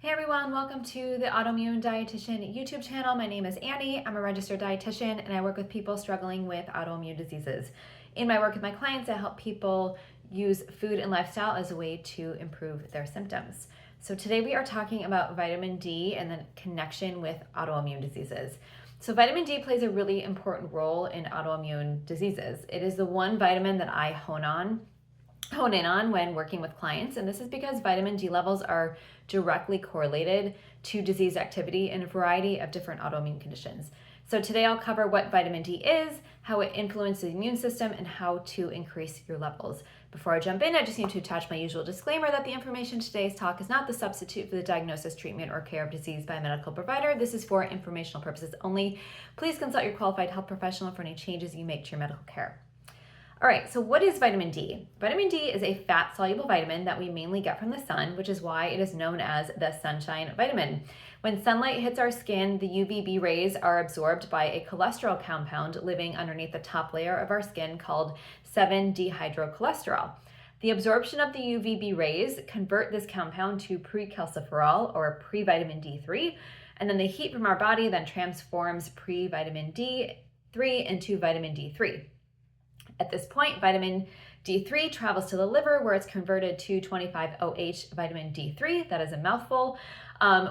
Hey everyone, welcome to the Autoimmune Dietitian YouTube channel. My name is Annie. I'm a registered dietitian and I work with people struggling with autoimmune diseases. In my work with my clients, I help people use food and lifestyle as a way to improve their symptoms. So today we are talking about vitamin D and the connection with autoimmune diseases. So vitamin D plays a really important role in autoimmune diseases. It is the one vitamin that I hone in on when working with clients, and this is because vitamin D levels are directly correlated to disease activity in a variety of different autoimmune conditions. So today I'll cover what vitamin D is, how it influences the immune system, and how to increase your levels. Before I jump in, I just need to attach my usual disclaimer that the information in today's talk is not the substitute for the diagnosis, treatment, or care of disease by a medical provider. This is for informational purposes only. Please consult your qualified health professional for any changes you make to your medical care. All right, so what is vitamin D? Vitamin D is a fat-soluble vitamin that we mainly get from the sun, which is why it is known as the sunshine vitamin. When sunlight hits our skin, the UVB rays are absorbed by a cholesterol compound living underneath the top layer of our skin called 7-dehydrocholesterol. The absorption of the UVB rays convert this compound to precalciferol or pre-vitamin D3, and then the heat from our body then transforms pre-vitamin D3 into vitamin D3. At this point, vitamin D3 travels to the liver where it's converted to 25-OH vitamin D3, that is a mouthful,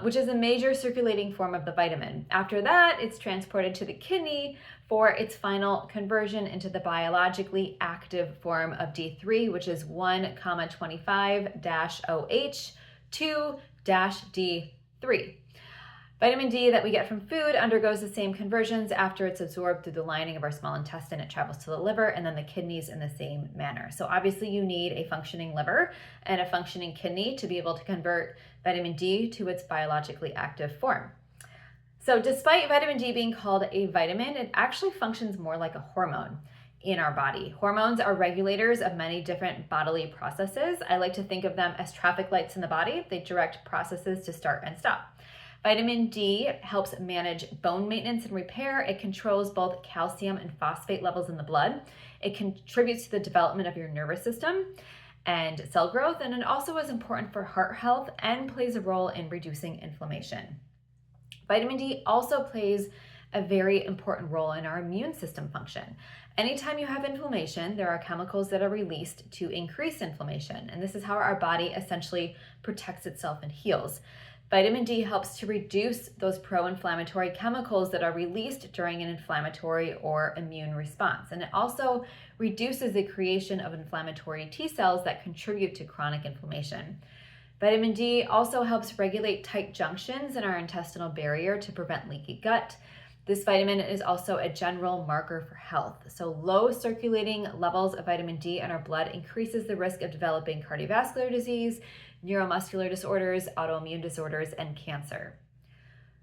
which is a major circulating form of the vitamin. After that, it's transported to the kidney for its final conversion into the biologically active form of D3, which is 1,25-OH 2-D3. Vitamin D that we get from food undergoes the same conversions after it's absorbed through the lining of our small intestine. It travels to the liver and then the kidneys in the same manner. So obviously you need a functioning liver and a functioning kidney to be able to convert vitamin D to its biologically active form. So despite vitamin D being called a vitamin, it actually functions more like a hormone in our body. Hormones are regulators of many different bodily processes. I like to think of them as traffic lights in the body. They direct processes to start and stop. Vitamin D helps manage bone maintenance and repair. It controls both calcium and phosphate levels in the blood. It contributes to the development of your nervous system and cell growth, and it also is important for heart health and plays a role in reducing inflammation. Vitamin D also plays a very important role in our immune system function. Anytime you have inflammation, there are chemicals that are released to increase inflammation, and this is how our body essentially protects itself and heals. Vitamin D helps to reduce those pro-inflammatory chemicals that are released during an inflammatory or immune response. And it also reduces the creation of inflammatory T cells that contribute to chronic inflammation. Vitamin D also helps regulate tight junctions in our intestinal barrier to prevent leaky gut. This vitamin is also a general marker for health. So low circulating levels of vitamin D in our blood increases the risk of developing cardiovascular disease, neuromuscular disorders, autoimmune disorders, and cancer.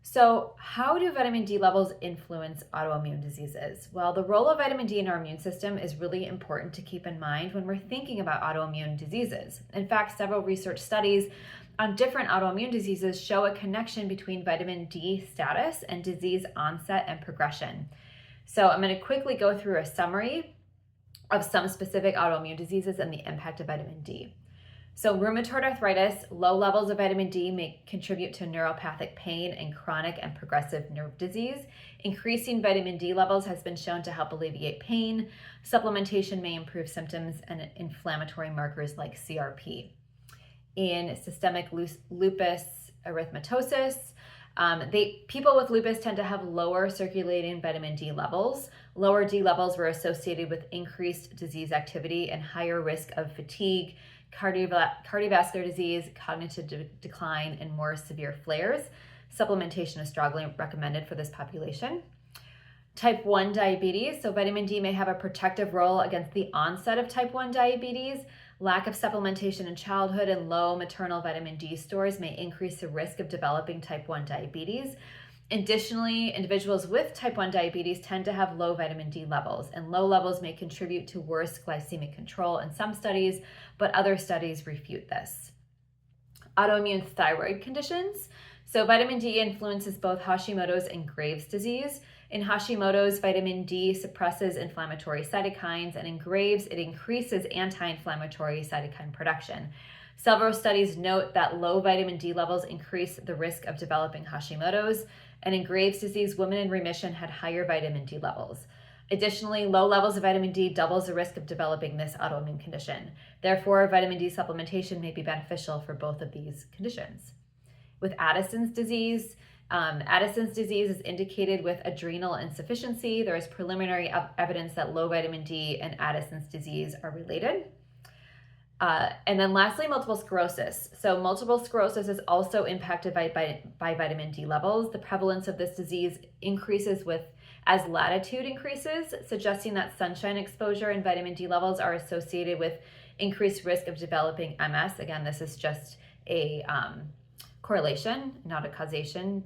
So how do vitamin D levels influence autoimmune diseases? Well, the role of vitamin D in our immune system is really important to keep in mind when we're thinking about autoimmune diseases. In fact, several research studies on different autoimmune diseases show a connection between vitamin D status and disease onset and progression. So I'm going to quickly go through a summary of some specific autoimmune diseases and the impact of vitamin D. So rheumatoid arthritis, low levels of vitamin D may contribute to neuropathic pain and chronic and progressive nerve disease. Increasing vitamin D levels has been shown to help alleviate pain. Supplementation may improve symptoms and inflammatory markers like CRP. In systemic lupus erythematosus, people with lupus tend to have lower circulating vitamin D levels. Lower D levels were associated with increased disease activity and higher risk of fatigue, cardiovascular disease, cognitive decline, and more severe flares. Supplementation is strongly recommended for this population. Type 1 diabetes, so vitamin D may have a protective role against the onset of type 1 diabetes. Lack of supplementation in childhood and low maternal vitamin D stores may increase the risk of developing type 1 diabetes. Additionally, individuals with type 1 diabetes tend to have low vitamin D levels, and low levels may contribute to worse glycemic control in some studies, but other studies refute this. Autoimmune thyroid conditions. So vitamin D influences both Hashimoto's and Graves' disease. In Hashimoto's, vitamin D suppresses inflammatory cytokines, and in Graves', it increases anti-inflammatory cytokine production. Several studies note that low vitamin D levels increase the risk of developing Hashimoto's, and in Graves' disease, women in remission had higher vitamin D levels. Additionally, low levels of vitamin D doubles the risk of developing this autoimmune condition. Therefore, vitamin D supplementation may be beneficial for both of these conditions. With Addison's disease is indicated with adrenal insufficiency. There is preliminary evidence that low vitamin D and Addison's disease are related. And then lastly, multiple sclerosis. So multiple sclerosis is also impacted by vitamin D levels. The prevalence of this disease increases as latitude increases, suggesting that sunshine exposure and vitamin D levels are associated with increased risk of developing MS. Again, this is just a correlation, not a causation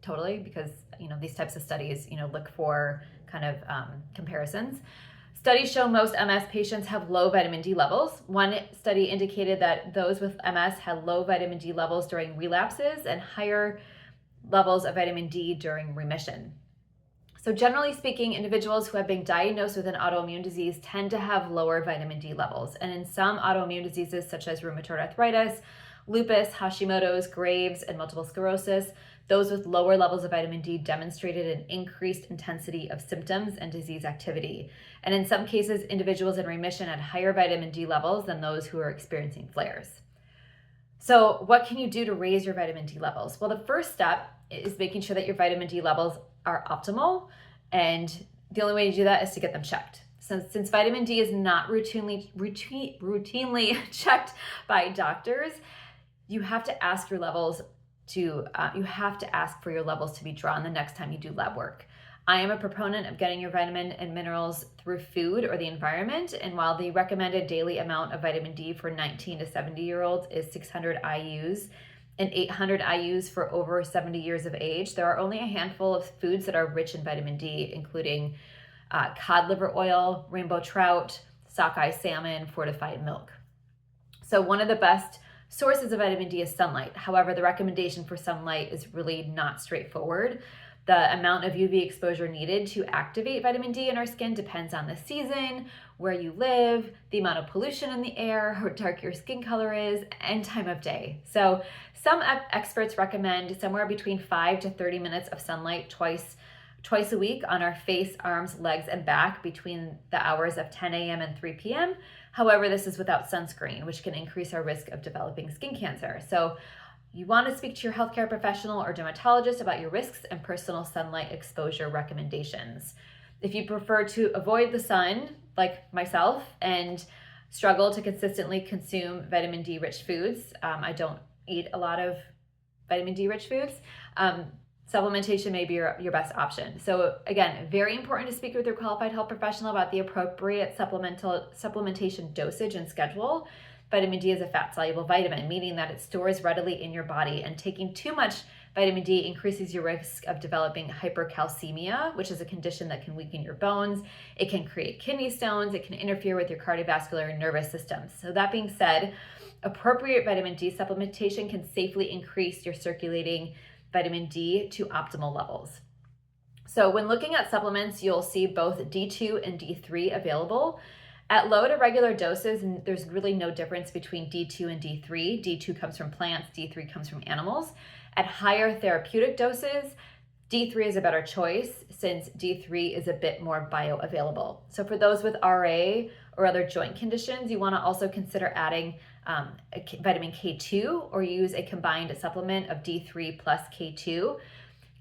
totally, because these types of studies look for kind of comparisons. Studies show most MS patients have low vitamin D levels. One study indicated that those with MS had low vitamin D levels during relapses and higher levels of vitamin D during remission. So generally speaking, individuals who have been diagnosed with an autoimmune disease tend to have lower vitamin D levels. And in some autoimmune diseases such as rheumatoid arthritis, lupus, Hashimoto's, Graves', and multiple sclerosis, those with lower levels of vitamin D demonstrated an increased intensity of symptoms and disease activity. And in some cases, individuals in remission had higher vitamin D levels than those who are experiencing flares. So what can you do to raise your vitamin D levels? Well, the first step is making sure that your vitamin D levels are optimal. And the only way to do that is to get them checked. Since vitamin D is not routinely checked by doctors, you have to ask your levels you have to ask for your levels to be drawn the next time you do lab work. I am a proponent of getting your vitamin and minerals through food or the environment, and while the recommended daily amount of vitamin D for 19 to 70-year-olds is 600 IUs and 800 IUs for over 70 years of age, there are only a handful of foods that are rich in vitamin D, including cod liver oil, rainbow trout, sockeye salmon, fortified milk. So one of the best sources of vitamin D is sunlight. However, the recommendation for sunlight is really not straightforward. The amount of UV exposure needed to activate vitamin D in our skin depends on the season, where you live, the amount of pollution in the air, how dark your skin color is, and time of day. So some experts recommend somewhere between 5 to 30 minutes of sunlight twice a week on our face, arms, legs, and back between the hours of 10 a.m. and 3 p.m. However, this is without sunscreen, which can increase our risk of developing skin cancer. So you want to speak to your healthcare professional or dermatologist about your risks and personal sunlight exposure recommendations. If you prefer to avoid the sun, like myself, and struggle to consistently consume vitamin D rich foods, I don't eat a lot of vitamin D rich foods, supplementation may be your best option. So again, very important to speak with your qualified health professional about the appropriate supplementation dosage and schedule. Vitamin D is a fat-soluble vitamin, meaning that it stores readily in your body, and taking too much vitamin D increases your risk of developing hypercalcemia, which is a condition that can weaken your bones. It can create kidney stones. It can interfere with your cardiovascular and nervous systems. So that being said, appropriate vitamin D supplementation can safely increase your circulating vitamin D to optimal levels. So when looking at supplements, you'll see both D2 and D3 available. At low to regular doses, there's really no difference between D2 and D3. D2 comes from plants, D3 comes from animals. At higher therapeutic doses, D3 is a better choice since D3 is a bit more bioavailable. So for those with RA or other joint conditions, you want to also consider adding vitamin K2 or use a combined supplement of D3 plus K2.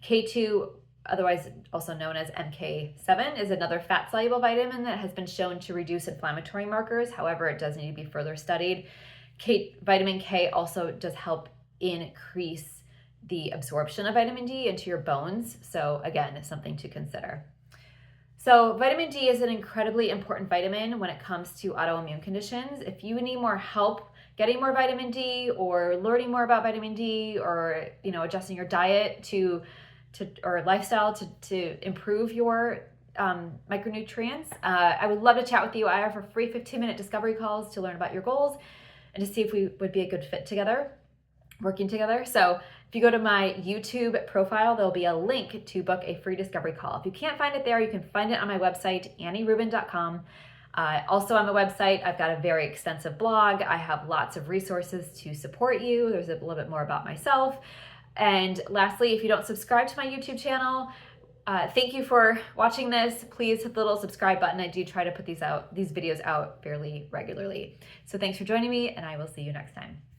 K2, otherwise also known as MK7, is another fat-soluble vitamin that has been shown to reduce inflammatory markers. However, it does need to be further studied. Vitamin K also does help increase the absorption of vitamin D into your bones. So again, it's something to consider. So vitamin D is an incredibly important vitamin when it comes to autoimmune conditions. If you need more help getting more vitamin D or learning more about vitamin D, or adjusting your diet or lifestyle to improve your micronutrients, I would love to chat with you. I offer free 15-minute discovery calls to learn about your goals and to see if we would be a good fit together, working together. So if you go to my YouTube profile, there'll be a link to book a free discovery call. If you can't find it there, you can find it on my website, AnnieRubin.com. Also on the website, I've got a very extensive blog. I have lots of resources to support you. There's a little bit more about myself. And lastly, if you don't subscribe to my YouTube channel, thank you for watching this. Please hit the little subscribe button. I do try to put these videos out fairly regularly. So thanks for joining me, and I will see you next time.